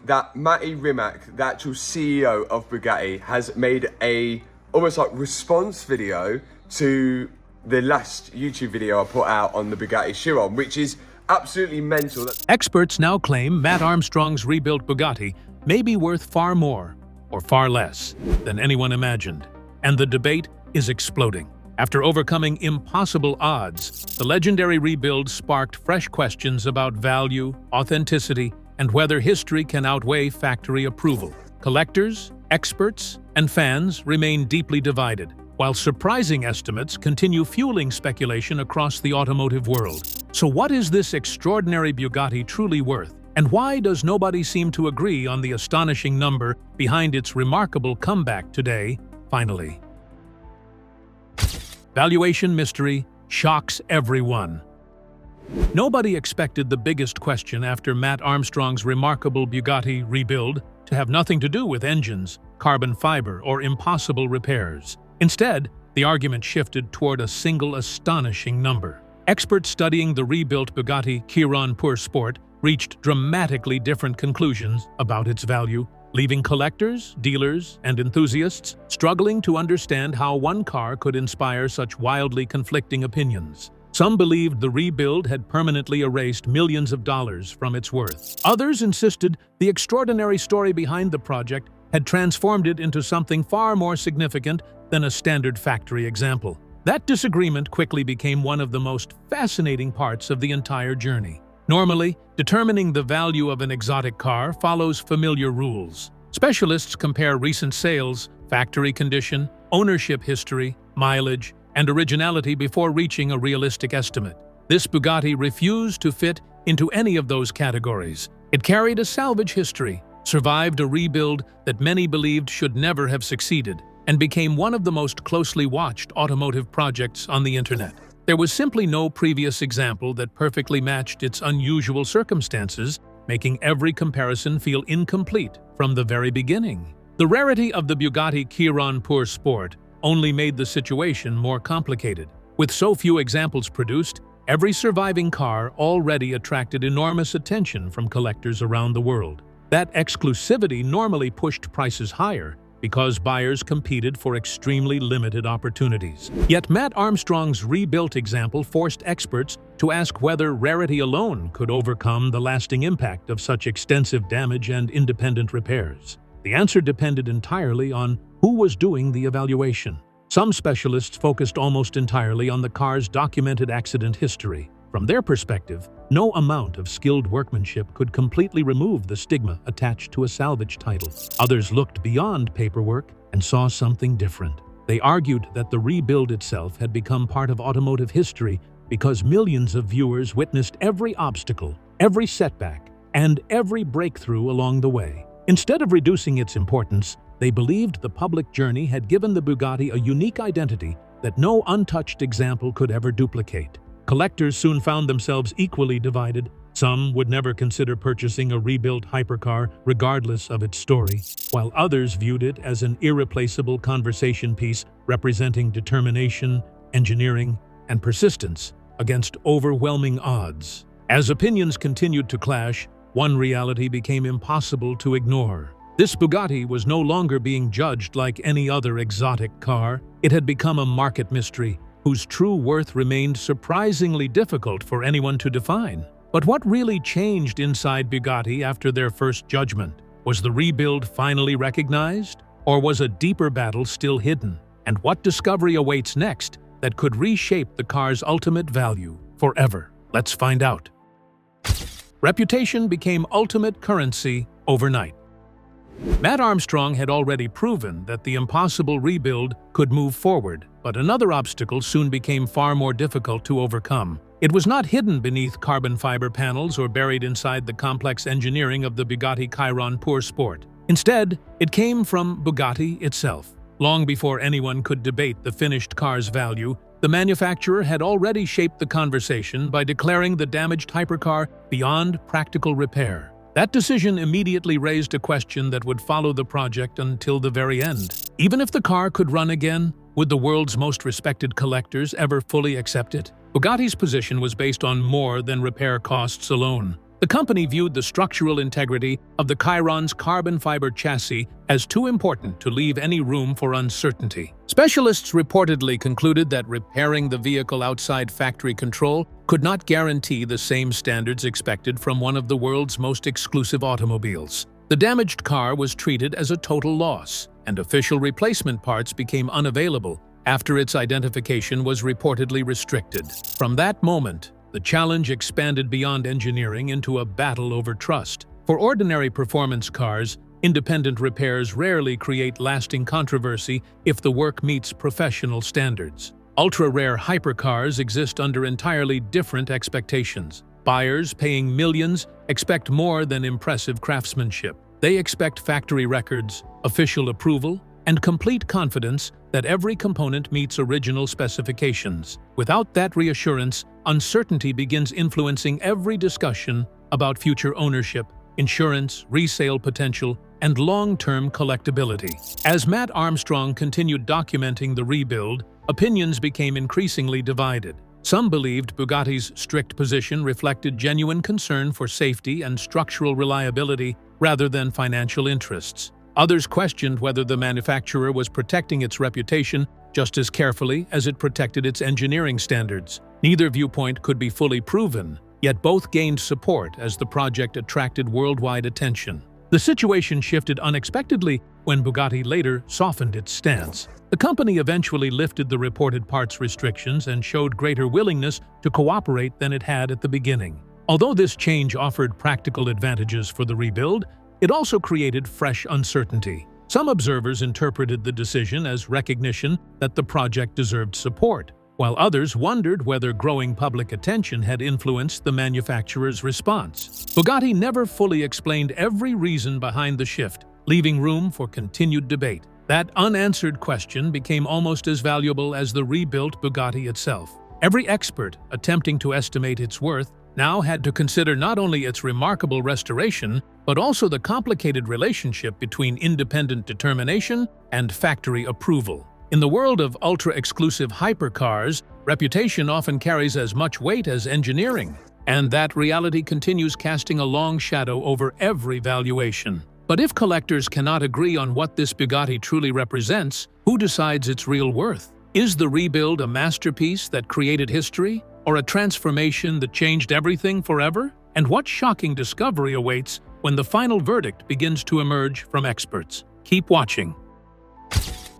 that Matty Rimac, the actual CEO of Bugatti, has made a almost like response video to the last YouTube video I put out on the Bugatti Chiron, which is absolutely mental. Experts now claim Mat Armstrong's rebuilt Bugatti may be worth far more or far less than anyone imagined, and the debate is exploding. After overcoming impossible odds, the legendary rebuild sparked fresh questions about value, authenticity, and whether history can outweigh factory approval. Collectors, experts, and fans remain deeply divided, while surprising estimates continue fueling speculation across the automotive world. So what is this extraordinary Bugatti truly worth? And why does nobody seem to agree on the astonishing number behind its remarkable comeback today, finally? Valuation mystery shocks everyone. Nobody expected the biggest question after Mat Armstrong's remarkable Bugatti rebuild to have nothing to do with engines, carbon fiber, or impossible repairs. Instead, the argument shifted toward a single astonishing number. Experts studying the rebuilt Bugatti Chiron Pur Sport reached dramatically different conclusions about its value, leaving collectors, dealers, and enthusiasts struggling to understand how one car could inspire such wildly conflicting opinions. Some believed the rebuild had permanently erased millions of dollars from its worth. Others insisted the extraordinary story behind the project had transformed it into something far more significant than a standard factory example. That disagreement quickly became one of the most fascinating parts of the entire journey. Normally, determining the value of an exotic car follows familiar rules. Specialists compare recent sales, factory condition, ownership history, mileage, and originality before reaching a realistic estimate. This Bugatti refused to fit into any of those categories. It carried a salvage history, survived a rebuild that many believed should never have succeeded, and became one of the most closely watched automotive projects on the internet. There was simply no previous example that perfectly matched its unusual circumstances, making every comparison feel incomplete from the very beginning. The rarity of the Bugatti Chiron Pur Sport only made the situation more complicated. With so few examples produced, every surviving car already attracted enormous attention from collectors around the world. That exclusivity normally pushed prices higher, because buyers competed for extremely limited opportunities. Yet Mat Armstrong's rebuilt example forced experts to ask whether rarity alone could overcome the lasting impact of such extensive damage and independent repairs. The answer depended entirely on who was doing the evaluation. Some specialists focused almost entirely on the car's documented accident history. From their perspective, no amount of skilled workmanship could completely remove the stigma attached to a salvage title. Others looked beyond paperwork and saw something different. They argued that the rebuild itself had become part of automotive history because millions of viewers witnessed every obstacle, every setback, and every breakthrough along the way. Instead of reducing its importance, they believed the public journey had given the Bugatti a unique identity that no untouched example could ever duplicate. Collectors soon found themselves equally divided. Some would never consider purchasing a rebuilt hypercar regardless of its story, while others viewed it as an irreplaceable conversation piece representing determination, engineering, and persistence against overwhelming odds. As opinions continued to clash, one reality became impossible to ignore. This Bugatti was no longer being judged like any other exotic car. It had become a market mystery, whose true worth remained surprisingly difficult for anyone to define. But what really changed inside Bugatti after their first judgment? Was the rebuild finally recognized? Or was a deeper battle still hidden? And what discovery awaits next that could reshape the car's ultimate value forever? Let's find out. Reputation became ultimate currency overnight. Mat Armstrong had already proven that the impossible rebuild could move forward, but another obstacle soon became far more difficult to overcome. It was not hidden beneath carbon fiber panels or buried inside the complex engineering of the Bugatti Chiron Pur Sport. Instead, it came from Bugatti itself. Long before anyone could debate the finished car's value, the manufacturer had already shaped the conversation by declaring the damaged hypercar beyond practical repair. That decision immediately raised a question that would follow the project until the very end. Even if the car could run again, would the world's most respected collectors ever fully accept it? Bugatti's position was based on more than repair costs alone. The company viewed the structural integrity of the Chiron's carbon fiber chassis as too important to leave any room for uncertainty. Specialists reportedly concluded that repairing the vehicle outside factory control could not guarantee the same standards expected from one of the world's most exclusive automobiles. The damaged car was treated as a total loss, and official replacement parts became unavailable after its identification was reportedly restricted. From that moment, the challenge expanded beyond engineering into a battle over trust. For ordinary performance cars, independent repairs rarely create lasting controversy if the work meets professional standards. Ultra-rare hypercars exist under entirely different expectations. Buyers paying millions expect more than impressive craftsmanship. They expect factory records, official approval, and complete confidence that every component meets original specifications. Without that reassurance, uncertainty begins influencing every discussion about future ownership, insurance, resale potential, and long-term collectability. As Mat Armstrong continued documenting the rebuild, opinions became increasingly divided. Some believed Bugatti's strict position reflected genuine concern for safety and structural reliability rather than financial interests. Others questioned whether the manufacturer was protecting its reputation just as carefully as it protected its engineering standards. Neither viewpoint could be fully proven, yet both gained support as the project attracted worldwide attention. The situation shifted unexpectedly when Bugatti later softened its stance. The company eventually lifted the reported parts restrictions and showed greater willingness to cooperate than it had at the beginning. Although this change offered practical advantages for the rebuild, it also created fresh uncertainty. Some observers interpreted the decision as recognition that the project deserved support, while others wondered whether growing public attention had influenced the manufacturer's response. Bugatti never fully explained every reason behind the shift, leaving room for continued debate. That unanswered question became almost as valuable as the rebuilt Bugatti itself. Every expert attempting to estimate its worth now had to consider not only its remarkable restoration, but also the complicated relationship between independent determination and factory approval. In the world of ultra-exclusive hypercars, reputation often carries as much weight as engineering, and that reality continues casting a long shadow over every valuation. But if collectors cannot agree on what this Bugatti truly represents, who decides its real worth? Is the rebuild a masterpiece that created history, or a transformation that changed everything forever? And what shocking discovery awaits when the final verdict begins to emerge from experts? Keep watching.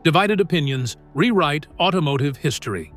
Divided opinions rewrite automotive history.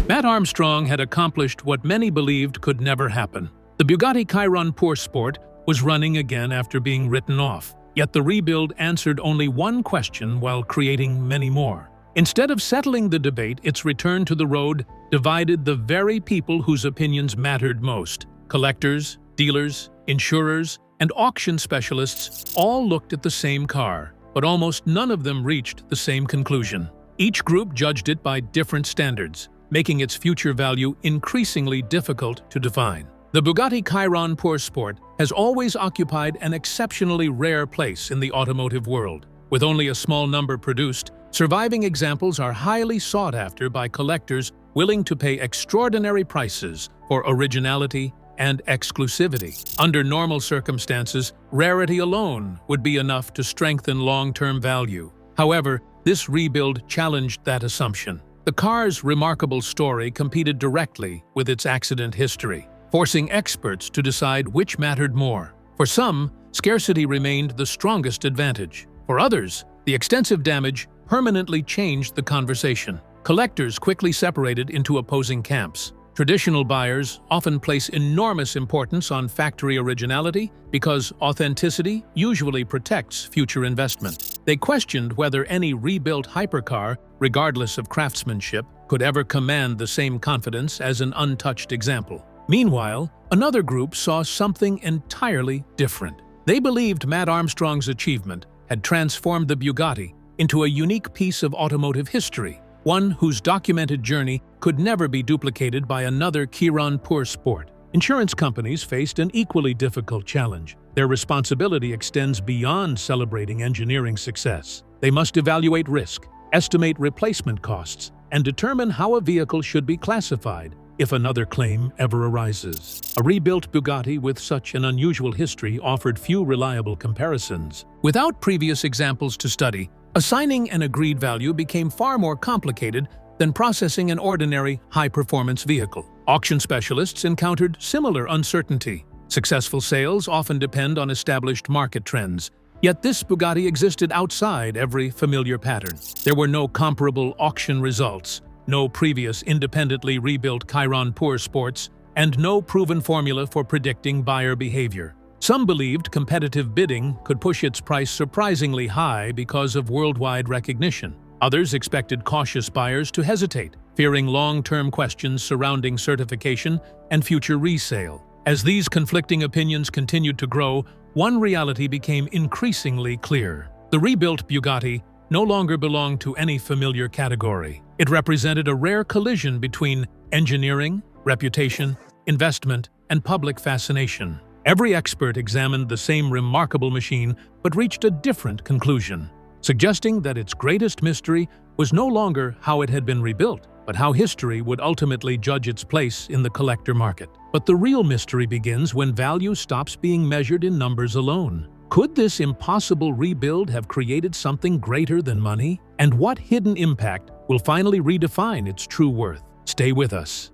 Mat Armstrong had accomplished what many believed could never happen. The Bugatti Chiron Pour Sport was running again after being written off, yet the rebuild answered only one question while creating many more. Instead of settling the debate, its return to the road divided the very people whose opinions mattered most. Collectors, dealers, insurers, and auction specialists all looked at the same car, but almost none of them reached the same conclusion. Each group judged it by different standards, making its future value increasingly difficult to define. The Bugatti Chiron Pour Sport has always occupied an exceptionally rare place in the automotive world. With only a small number produced, surviving examples are highly sought after by collectors willing to pay extraordinary prices for originality and exclusivity. Under normal circumstances, rarity alone would be enough to strengthen long-term value. However, this rebuild challenged that assumption. The car's remarkable story competed directly with its accident history, forcing experts to decide which mattered more. For some, scarcity remained the strongest advantage. For others, the extensive damage permanently changed the conversation. Collectors quickly separated into opposing camps. Traditional buyers often place enormous importance on factory originality because authenticity usually protects future investment. They questioned whether any rebuilt hypercar, regardless of craftsmanship, could ever command the same confidence as an untouched example. Meanwhile, another group saw something entirely different. They believed Mat Armstrong's achievement had transformed the Bugatti into a unique piece of automotive history, one whose documented journey could never be duplicated by another Chiron Pour Sport. Insurance companies faced an equally difficult challenge. Their responsibility extends beyond celebrating engineering success. They must evaluate risk, estimate replacement costs, and determine how a vehicle should be classified. if another claim ever arises. A rebuilt Bugatti with such an unusual history offered few reliable comparisons. Without previous examples to study, assigning an agreed value became far more complicated than processing an ordinary high-performance vehicle. Auction specialists encountered similar uncertainty. Successful sales often depend on established market trends, yet this Bugatti existed outside every familiar pattern. There were no comparable auction results, no previous independently rebuilt Chiron Pur Sports, and no proven formula for predicting buyer behavior. Some believed competitive bidding could push its price surprisingly high because of worldwide recognition. Others expected cautious buyers to hesitate, fearing long-term questions surrounding certification and future resale. As these conflicting opinions continued to grow, one reality became increasingly clear. The rebuilt Bugatti no longer belonged to any familiar category. It represented a rare collision between engineering, reputation, investment, and public fascination. Every expert examined the same remarkable machine but reached a different conclusion, suggesting that its greatest mystery was no longer how it had been rebuilt, but how history would ultimately judge its place in the collector market. But the real mystery begins when value stops being measured in numbers alone. Could this impossible rebuild have created something greater than money? And what hidden impact will finally redefine its true worth? Stay with us.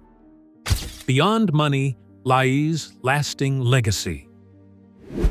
Beyond money lies lasting legacy.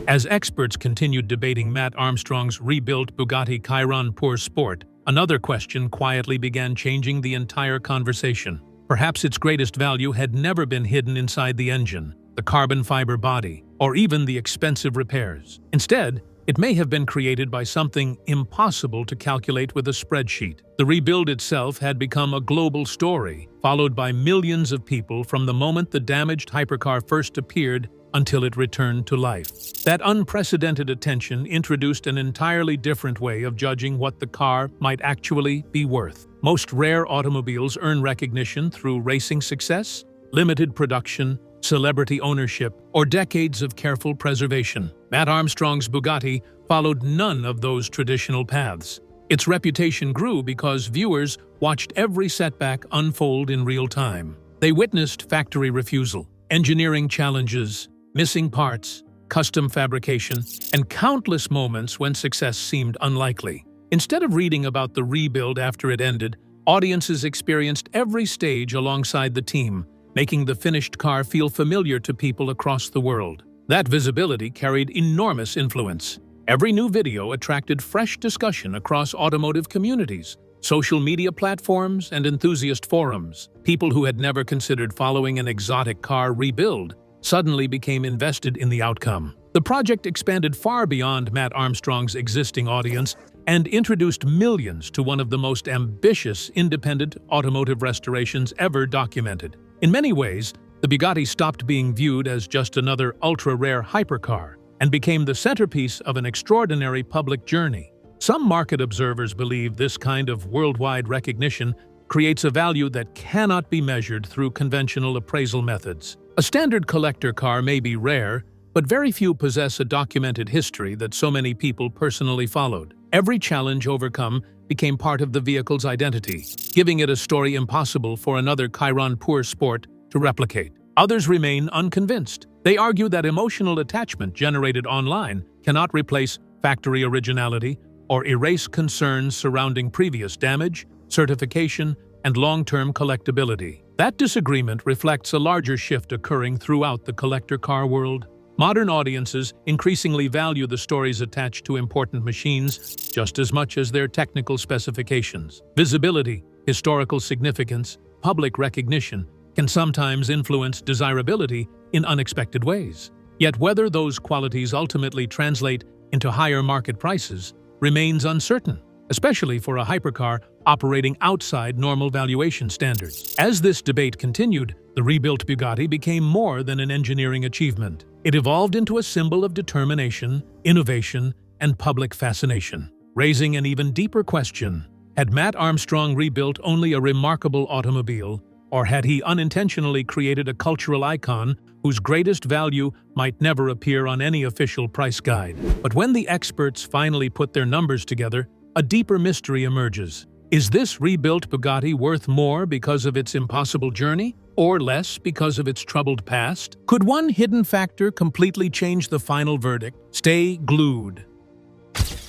As experts continued debating Mat Armstrong's rebuilt Bugatti Chiron Pur Sport, another question quietly began changing the entire conversation. Perhaps its greatest value had never been hidden inside the engine, the carbon fiber body, or even the expensive repairs. Instead, it may have been created by something impossible to calculate with a spreadsheet. The rebuild itself had become a global story, followed by millions of people from the moment the damaged hypercar first appeared until it returned to life. That unprecedented attention introduced an entirely different way of judging what the car might actually be worth. Most rare automobiles earn recognition through racing success, limited production, celebrity ownership, or decades of careful preservation. Mat Armstrong's Bugatti followed none of those traditional paths. Its reputation grew because viewers watched every setback unfold in real time. They witnessed factory refusal, engineering challenges, missing parts, custom fabrication, and countless moments when success seemed unlikely. Instead of reading about the rebuild after it ended, audiences experienced every stage alongside the team, making the finished car feel familiar to people across the world. That visibility carried enormous influence. Every new video attracted fresh discussion across automotive communities, social media platforms, and enthusiast forums. People who had never considered following an exotic car rebuild suddenly became invested in the outcome. The project expanded far beyond Mat Armstrong's existing audience and introduced millions to one of the most ambitious independent automotive restorations ever documented. In many ways, the Bugatti stopped being viewed as just another ultra-rare hypercar and became the centerpiece of an extraordinary public journey. Some market observers believe this kind of worldwide recognition creates a value that cannot be measured through conventional appraisal methods. A standard collector car may be rare, but very few possess a documented history that so many people personally followed. Every challenge overcome became part of the vehicle's identity, giving it a story impossible for another Chiron Pur Sport to replicate. Others remain unconvinced. They argue that emotional attachment generated online cannot replace factory originality or erase concerns surrounding previous damage, certification, and long-term collectability. That disagreement reflects a larger shift occurring throughout the collector car world. Modern audiences increasingly value the stories attached to important machines just as much as their technical specifications. Visibility, historical significance, public recognition can sometimes influence desirability in unexpected ways. Yet whether those qualities ultimately translate into higher market prices remains uncertain, especially for a hypercar operating outside normal valuation standards. As this debate continued, the rebuilt Bugatti became more than an engineering achievement. It evolved into a symbol of determination, innovation, and public fascination, raising an even deeper question. Had Mat Armstrong rebuilt only a remarkable automobile, or had he unintentionally created a cultural icon whose greatest value might never appear on any official price guide? But when the experts finally put their numbers together, a deeper mystery emerges. Is this rebuilt Bugatti worth more because of its impossible journey, or less because of its troubled past? Could one hidden factor completely change the final verdict? Stay glued.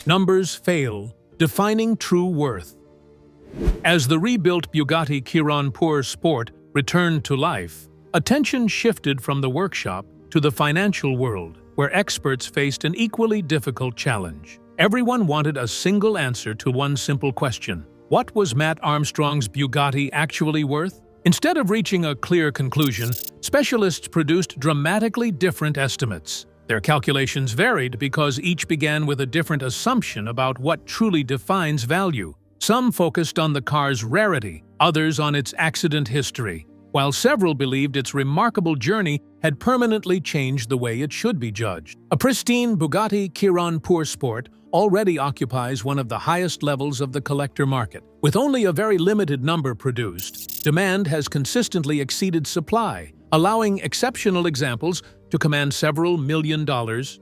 Numbers fail, defining true worth. As the rebuilt Bugatti Chiron Pur Sport returned to life, attention shifted from the workshop to the financial world, where experts faced an equally difficult challenge. Everyone wanted a single answer to one simple question: what was Mat Armstrong's Bugatti actually worth? Instead of reaching a clear conclusion, specialists produced dramatically different estimates. Their calculations varied because each began with a different assumption about what truly defines value. Some focused on the car's rarity, others on its accident history, while several believed its remarkable journey had permanently changed the way it should be judged. A pristine Bugatti Chiron Pur Sport already occupies one of the highest levels of the collector market. With only a very limited number produced, demand has consistently exceeded supply, allowing exceptional examples to command several $1 million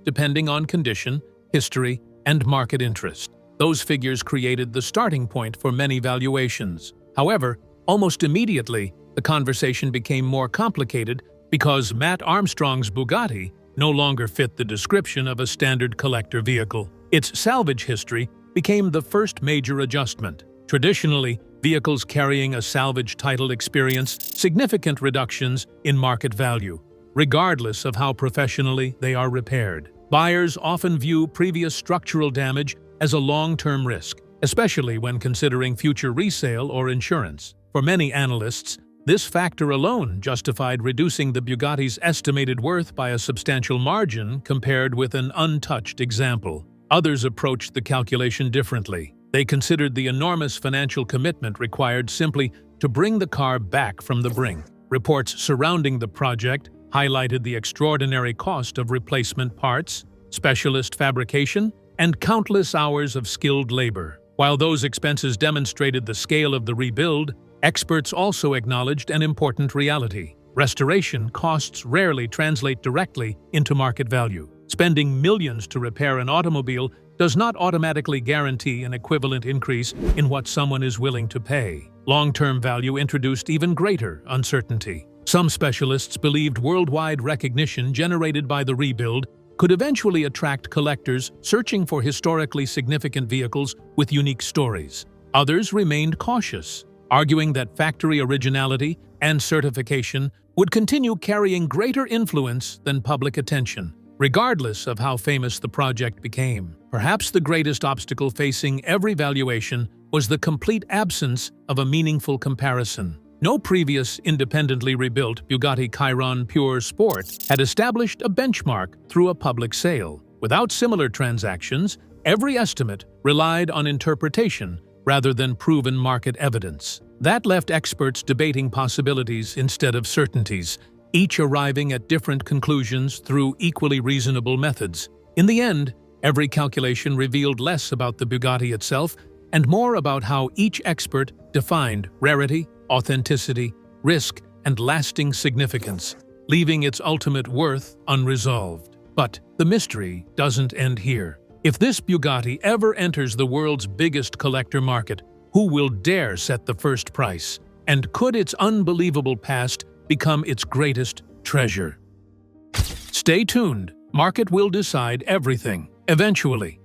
depending on condition, history, and market interest. Those figures created the starting point for many valuations. However, almost immediately, the conversation became more complicated because Mat Armstrong's Bugatti no longer fit the description of a standard collector vehicle. Its salvage history became the first major adjustment. Traditionally, vehicles carrying a salvage title experienced significant reductions in market value, regardless of how professionally they are repaired. Buyers often view previous structural damage as a long-term risk, especially when considering future resale or insurance. For many analysts, this factor alone justified reducing the Bugatti's estimated worth by a substantial margin compared with an untouched example. Others approached the calculation differently. They considered the enormous financial commitment required simply to bring the car back from the brink. Reports surrounding the project highlighted the extraordinary cost of replacement parts, specialist fabrication, and countless hours of skilled labor. While those expenses demonstrated the scale of the rebuild, experts also acknowledged an important reality. Restoration costs rarely translate directly into market value. Spending millions to repair an automobile does not automatically guarantee an equivalent increase in what someone is willing to pay. Long-term value introduced even greater uncertainty. Some specialists believed worldwide recognition generated by the rebuild could eventually attract collectors searching for historically significant vehicles with unique stories. Others remained cautious, arguing that factory originality and certification would continue carrying greater influence than public attention, regardless of how famous the project became. Perhaps the greatest obstacle facing every valuation was the complete absence of a meaningful comparison. No previous independently rebuilt Bugatti Chiron Pur Sport had established a benchmark through a public sale. Without similar transactions, every estimate relied on interpretation rather than proven market evidence. That left experts debating possibilities instead of certainties, each arriving at different conclusions through equally reasonable methods. In the end, every calculation revealed less about the Bugatti itself and more about how each expert defined rarity, authenticity, risk, and lasting significance, leaving its ultimate worth unresolved. But the mystery doesn't end here. If this Bugatti ever enters the world's biggest collector market, who will dare set the first price? And could its unbelievable past become its greatest treasure? Stay tuned. Market will decide everything, eventually.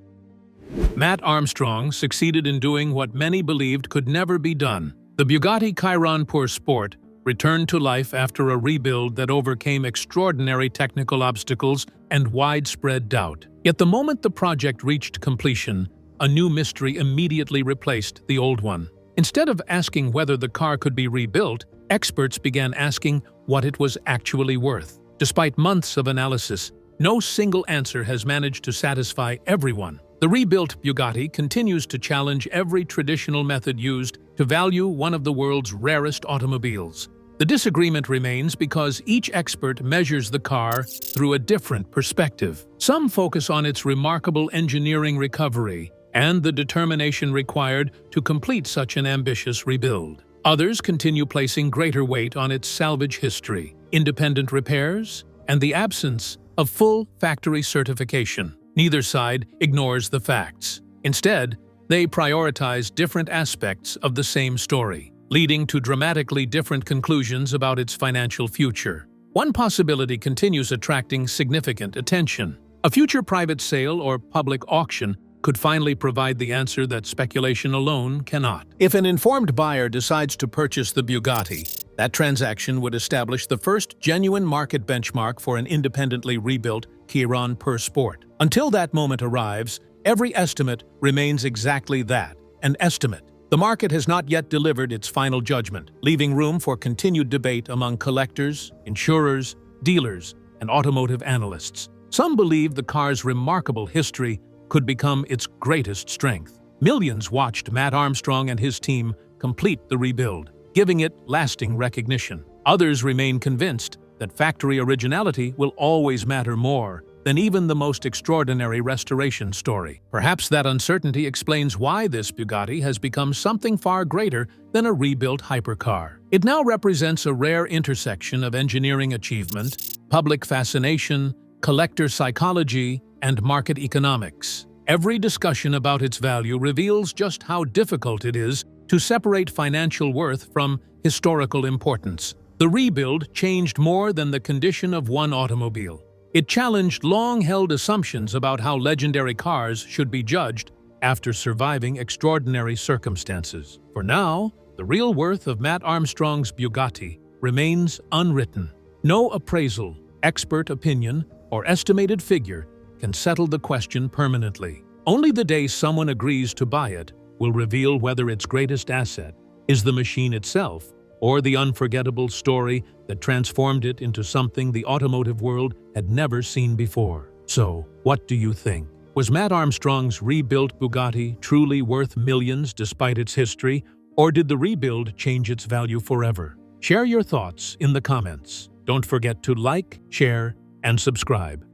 Mat Armstrong succeeded in doing what many believed could never be done. The Bugatti Chiron Pur Sport returned to life after a rebuild that overcame extraordinary technical obstacles and widespread doubt. Yet the moment the project reached completion, a new mystery immediately replaced the old one. Instead of asking whether the car could be rebuilt, experts began asking what it was actually worth. Despite months of analysis, no single answer has managed to satisfy everyone. The rebuilt Bugatti continues to challenge every traditional method used to value one of the world's rarest automobiles. The disagreement remains because each expert measures the car through a different perspective. Some focus on its remarkable engineering recovery and the determination required to complete such an ambitious rebuild. Others continue placing greater weight on its salvage history, independent repairs, and the absence of full factory certification. Neither side ignores the facts. Instead, they prioritize different aspects of the same story. leading to dramatically different conclusions about its financial future. One possibility continues attracting significant attention. A future private sale or public auction could finally provide the answer that speculation alone cannot. If an informed buyer decides to purchase the Bugatti, that transaction would establish the first genuine market benchmark for an independently rebuilt Chiron per Sport. Until that moment arrives, every estimate remains exactly that, an estimate. The market has not yet delivered its final judgment, leaving room for continued debate among collectors, insurers, dealers, and automotive analysts. Some believe the car's remarkable history could become its greatest strength. Millions watched Mat Armstrong and his team complete the rebuild, giving it lasting recognition. Others remain convinced that factory originality will always matter more than even the most extraordinary restoration story. Perhaps that uncertainty explains why this Bugatti has become something far greater than a rebuilt hypercar. It now represents a rare intersection of engineering achievement, public fascination, collector psychology, and market economics. Every discussion about its value reveals just how difficult it is to separate financial worth from historical importance. The rebuild changed more than the condition of one automobile. It challenged long-held assumptions about how legendary cars should be judged after surviving extraordinary circumstances. For now, the real worth of Mat Armstrong's Bugatti remains unwritten. No appraisal, expert opinion, or estimated figure can settle the question permanently. Only the day someone agrees to buy it will reveal whether its greatest asset is the machine itself or the unforgettable story that transformed it into something the automotive world had never seen before. So, what do you think? Was Mat Armstrong's rebuilt Bugatti truly worth millions despite its history, or did the rebuild change its value forever? Share your thoughts in the comments. Don't forget to like, share, and subscribe.